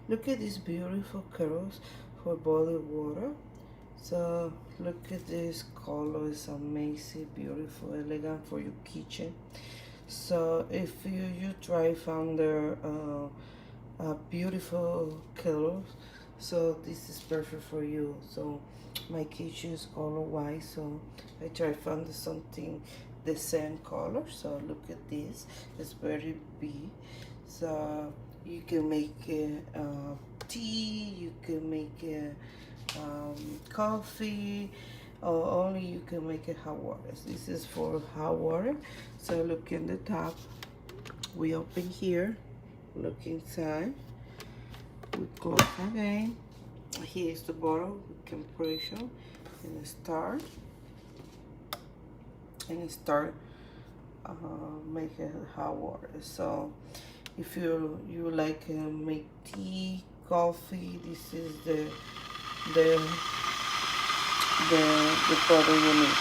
Look at these beautiful kettles for boiling water. So look at this color, it's amazing, beautiful, elegant for your kitchen. So if you try found their beautiful kettles, so this is perfect for you. So my kitchen is color white, so I try found something the same color. So look at this, it's very big. So you can make tea, you can make coffee, or only you can make it hot water. This is for hot water. So look in the top, we open here, look inside, we close again. Here is the bottle with compression and start making hot water. So if you like make tea, coffee, this is the product you need.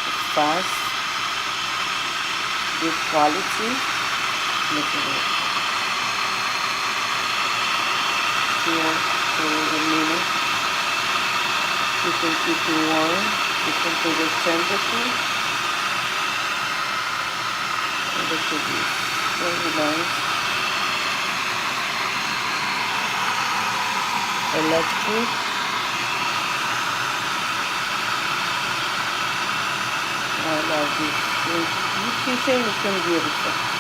It's fast, good quality. Look at it. Here for a minute. You can keep it warm. You can put the temperature. And look at this. Very nice. Electric. I love this. In your kitchen, it's beautiful.